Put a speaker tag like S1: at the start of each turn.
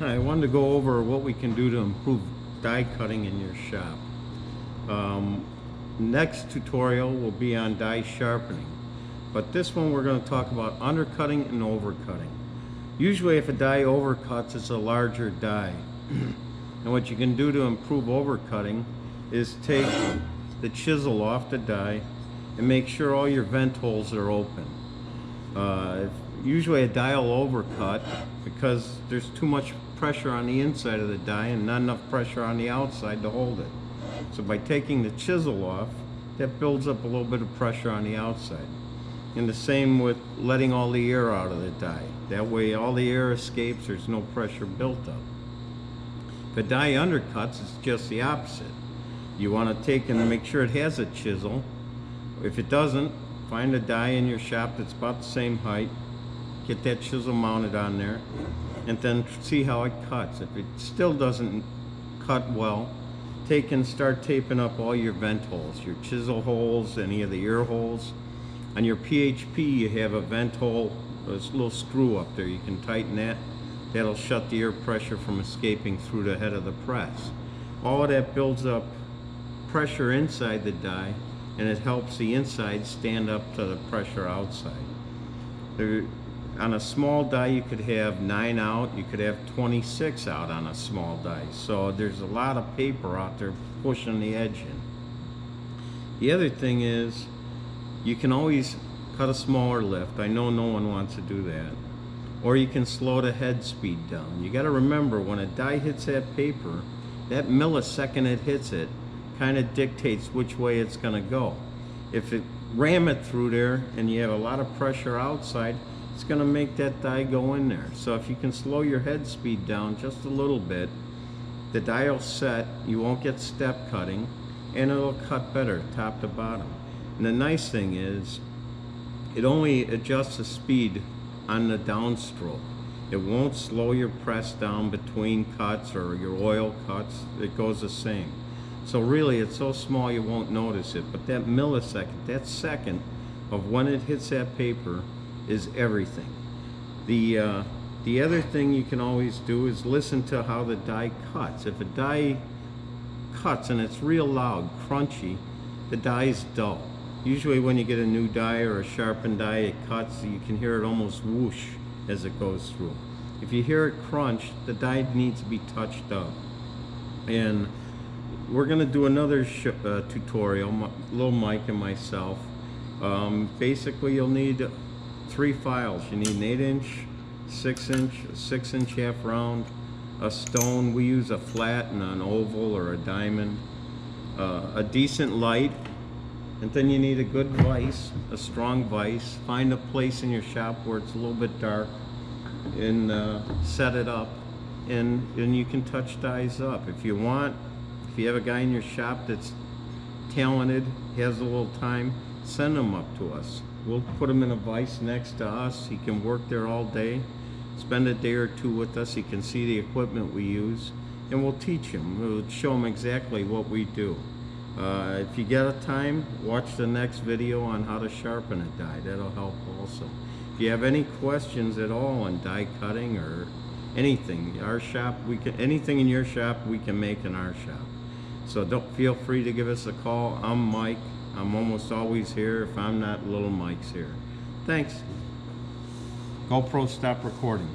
S1: Hi, I wanted to go over what we can do to improve die cutting in your shop. Next tutorial will be on die sharpening, but this one we're going to talk about undercutting and overcutting. Usually if a die overcuts, it's a larger die. And what you can do to improve overcutting is take the chisel off the die and make sure all your vent holes are open. Usually a die will overcut because there's too much pressure on the inside of the die and not enough pressure on the outside to hold it. So by taking the chisel off, that builds up a little bit of pressure on the outside. And the same with letting all the air out of the die. That way all the air escapes, there's no pressure built up. If a die undercuts, it's just the opposite. You want to take and make sure it has a chisel. If it doesn't, find a die in your shop that's about the same height, get that chisel mounted on there, and then see how it cuts. If it still doesn't cut well, take and start taping up all your vent holes, your chisel holes, any of the ear holes. On your PHP, you have a vent hole, there's a little screw up there. You can tighten that. That'll shut the air pressure from escaping through the head of the press. All of that builds up pressure inside the die, and it helps the inside stand up to the pressure outside. On a small die, you could have 9 out, you could have 26 out on a small die. So there's a lot of paper out there pushing the edge in. The other thing is, you can always cut a smaller lift. I know no one wants to do that. Or you can slow the head speed down. You got to remember, when a die hits that paper, that millisecond it hits it kind of dictates which way it's going to go. If it ram it through there and you have a lot of pressure outside, it's going to make that die go in there. So if you can slow your head speed down just a little bit, the die will set, you won't get step cutting, and it'll cut better top to bottom. And the nice thing is, it only adjusts the speed on the downstroke. It won't slow your press down between cuts or your oil cuts. It goes the same. So really, it's so small you won't notice it, but that millisecond, that second of when it hits that paper is everything. The other thing you can always do is listen to how the die cuts. If a die cuts and it's real loud, crunchy, the die's dull. Usually when you get a new die or a sharpened die, it cuts, you can hear it almost whoosh as it goes through. If you hear it crunch, the die needs to be touched up. And we're going to do another tutorial, little Mike and myself. Basically you'll need 3 files. You need an 8-inch, 6-inch, a 6-inch half round, a stone. We use a flat and an oval or a diamond, a decent light, and then you need a good vise, a strong vise. Find a place in your shop where it's a little bit dark and set it up, and you can touch dies up. If you want, if you have a guy in your shop that's talented, has a little time, send him up to us. We'll put him in a vise next to us. He can work there all day, spend a day or two with us. He can see the equipment we use, and we'll teach him. We'll show him exactly what we do. If you get a time, watch the next video on how to sharpen a die. That'll help also. If you have any questions at all on die cutting or anything, our shop, anything in your shop we can make in our shop. So don't feel free to give us a call. I'm Mike. I'm almost always here. If I'm not, little Mike's here. Thanks. GoPro, stop recording.